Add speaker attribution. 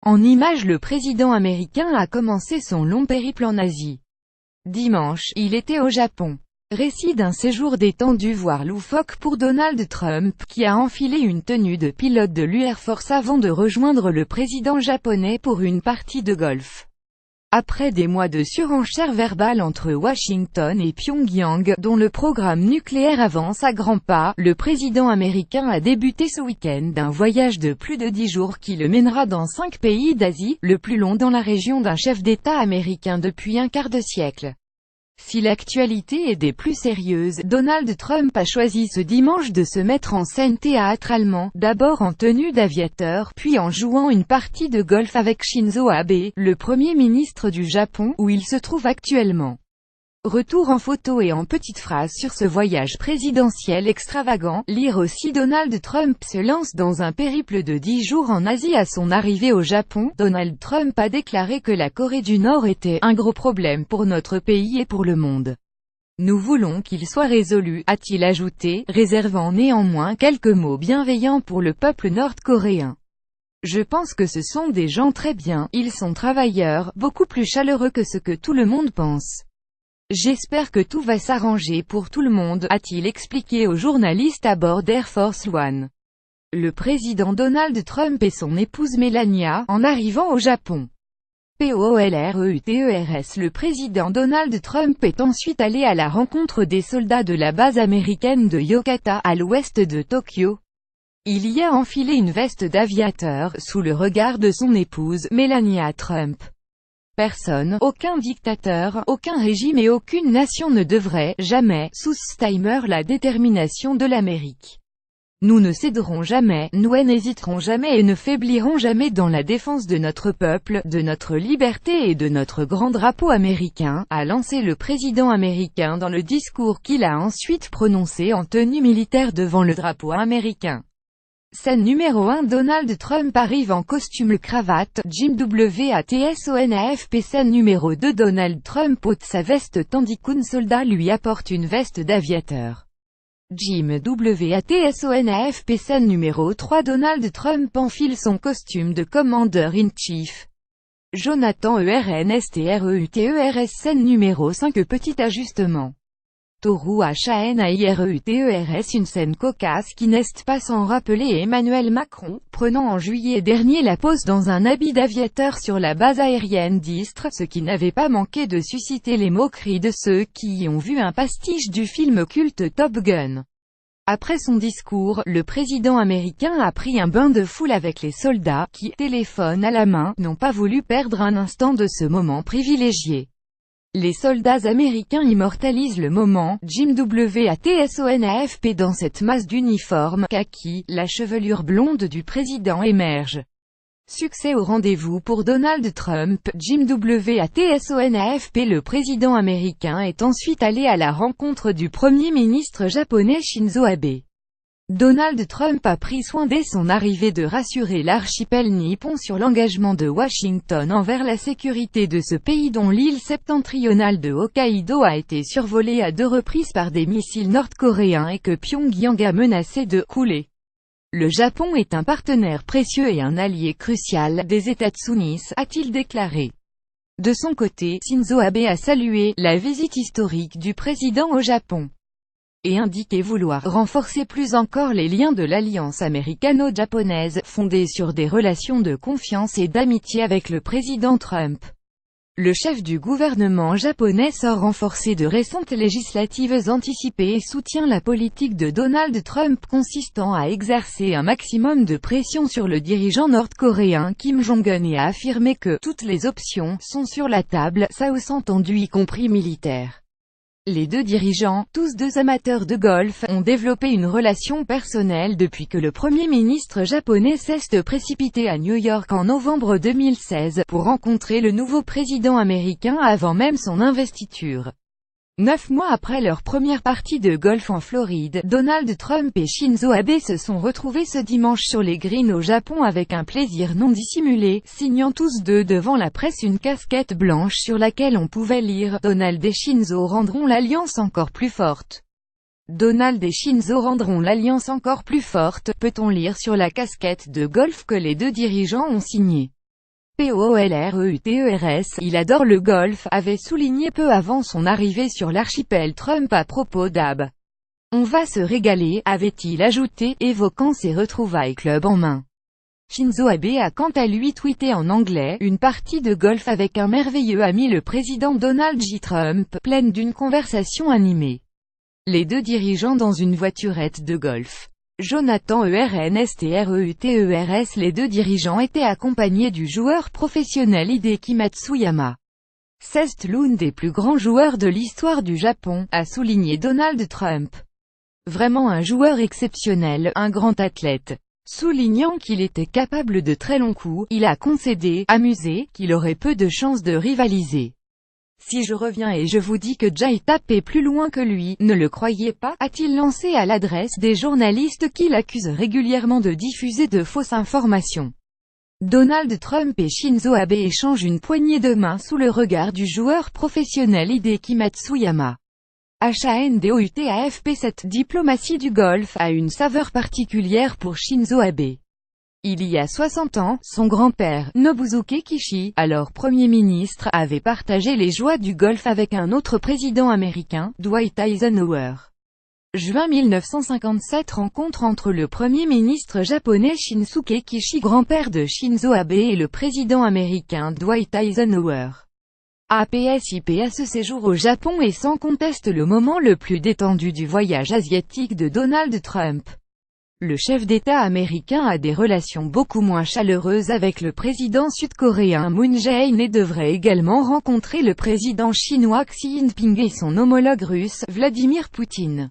Speaker 1: En images, le président américain a commencé son long périple en Asie. Dimanche, il était au Japon. Récit d'un séjour détendu voire loufoque pour Donald Trump, qui a enfilé une tenue de pilote de l'Air Force avant de rejoindre le président japonais pour une partie de golf. Après des mois de surenchère verbale entre Washington et Pyongyang, dont le programme nucléaire avance à grands pas, le président américain a débuté ce week-end un voyage de plus de 10 jours qui le mènera dans 5 pays d'Asie, le plus long dans la région d'un chef d'État américain depuis un quart de siècle. Si l'actualité est des plus sérieuses, Donald Trump a choisi ce dimanche de se mettre en scène théâtralement, d'abord en tenue d'aviateur, puis en jouant une partie de golf avec Shinzo Abe, le Premier ministre du Japon, où il se trouve actuellement. Retour en photo et en petites phrases sur ce voyage présidentiel extravagant. Lire aussi Donald Trump se lance dans un périple de 10 jours en Asie. À son arrivée au Japon, Donald Trump a déclaré que la Corée du Nord était « un gros problème pour notre pays et pour le monde. Nous voulons qu'il soit résolu », a-t-il ajouté, réservant néanmoins quelques mots bienveillants pour le peuple nord-coréen. « Je pense que ce sont des gens très bien, ils sont travailleurs, beaucoup plus chaleureux que ce que tout le monde pense. J'espère que tout va s'arranger pour tout le monde », a-t-il expliqué aux journalistes à bord d'Air Force One. Le président Donald Trump et son épouse Melania, en arrivant au Japon. POLREUTERS. Le président Donald Trump est ensuite allé à la rencontre des soldats de la base américaine de Yokata, à l'ouest de Tokyo. Il y a enfilé une veste d'aviateur, sous le regard de son épouse, Melania Trump. Personne, aucun dictateur, aucun régime et aucune nation ne devrait, jamais, sous-estimer la détermination de l'Amérique. Nous ne céderons jamais, nous n'hésiterons jamais et ne faiblirons jamais dans la défense de notre peuple, de notre liberté et de notre grand drapeau américain, a lancé le président américain dans le discours qu'il a ensuite prononcé en tenue militaire devant le drapeau américain. Scène numéro 1. Donald Trump arrive en costume cravate, Jim WATSONAFP. Scène numéro 2. Donald Trump ôte sa veste tandis qu'un soldat lui apporte une veste d'aviateur. Jim WATSONAFP. Scène numéro 3. Donald Trump enfile son costume de Commander-in-Chief. Jonathan ERNSTREUTERS. Scène numéro 5. Petit ajustement. Toru HANAIREUTERS. Une scène cocasse qui n'est pas sans rappeler Emmanuel Macron, prenant en juillet dernier la pose dans un habit d'aviateur sur la base aérienne d'Istres, ce qui n'avait pas manqué de susciter les moqueries de ceux qui y ont vu un pastiche du film culte Top Gun. Après son discours, le président américain a pris un bain de foule avec les soldats, qui, téléphone à la main, n'ont pas voulu perdre un instant de ce moment privilégié. Les soldats américains immortalisent le moment. Jim WATSONAFP. Dans cette masse d'uniforme kaki, la chevelure blonde du président émerge. Succès au rendez-vous pour Donald Trump. Jim WATSONAFP. Le président américain est ensuite allé à la rencontre du Premier ministre japonais Shinzo Abe. Donald Trump a pris soin dès son arrivée de rassurer l'archipel nippon sur l'engagement de Washington envers la sécurité de ce pays dont l'île septentrionale de Hokkaido a été survolée à 2 reprises par des missiles nord-coréens et que Pyongyang a menacé de « couler ». Le Japon est un partenaire précieux et un allié crucial des États-Unis, a-t-il déclaré. De son côté, Shinzo Abe a salué « la visite historique du président au Japon » et indiqué vouloir renforcer plus encore les liens de l'alliance américano-japonaise, fondée sur des relations de confiance et d'amitié avec le président Trump. Le chef du gouvernement japonais sort renforcé de récentes législatives anticipées et soutient la politique de Donald Trump consistant à exercer un maximum de pression sur le dirigeant nord-coréen Kim Jong-un et a affirmé que « toutes les options sont sur la table », ça entendu y compris militaire. Les deux dirigeants, tous deux amateurs de golf, ont développé une relation personnelle depuis que le Premier ministre japonais s'est précipité à New York en novembre 2016, pour rencontrer le nouveau président américain avant même son investiture. 9 mois après leur première partie de golf en Floride, Donald Trump et Shinzo Abe se sont retrouvés ce dimanche sur les greens au Japon avec un plaisir non dissimulé, signant tous deux devant la presse une casquette blanche sur laquelle on pouvait lire « Donald et Shinzo rendront l'alliance encore plus forte ». Donald et Shinzo rendront l'alliance encore plus forte, peut-on lire sur la casquette de golf que les deux dirigeants ont signée. FPOLREUTERS, il adore le golf, avait souligné peu avant son arrivée sur l'archipel Trump à propos d'Ab. On va se régaler, avait-il ajouté, évoquant ses retrouvailles club en main. Shinzo Abe a quant à lui tweeté en anglais, une partie de golf avec un merveilleux ami le président Donald J. Trump, pleine d'une conversation animée. Les deux dirigeants dans une voiturette de golf. Jonathan ERNSTREUTERS. Les deux dirigeants étaient accompagnés du joueur professionnel Hideki Matsuyama. C'est l'un des plus grands joueurs de l'histoire du Japon, a souligné Donald Trump. Vraiment un joueur exceptionnel, un grand athlète. Soulignant qu'il était capable de très longs coups, il a concédé, amusé, qu'il aurait peu de chances de rivaliser. Si je reviens et je vous dis que Jay tapait plus loin que lui, ne le croyez pas, a-t-il lancé à l'adresse des journalistes qui l'accusent régulièrement de diffuser de fausses informations. Donald Trump et Shinzo Abe échangent une poignée de main sous le regard du joueur professionnel Hideki Matsuyama. HANDOUTAFP. Cette diplomatie du golf a une saveur particulière pour Shinzo Abe. Il y a 60 ans, son grand-père, Nobusuke Kishi, alors Premier ministre, avait partagé les joies du golf avec un autre président américain, Dwight Eisenhower. Juin 1957. Rencontre entre le Premier ministre japonais Shinsuke Kishi, grand-père de Shinzo Abe, et le président américain Dwight Eisenhower. APSIP. Ce séjour au Japon est sans conteste le moment le plus détendu du voyage asiatique de Donald Trump. Le chef d'État américain a des relations beaucoup moins chaleureuses avec le président sud-coréen Moon Jae-in et devrait également rencontrer le président chinois Xi Jinping et son homologue russe, Vladimir Poutine.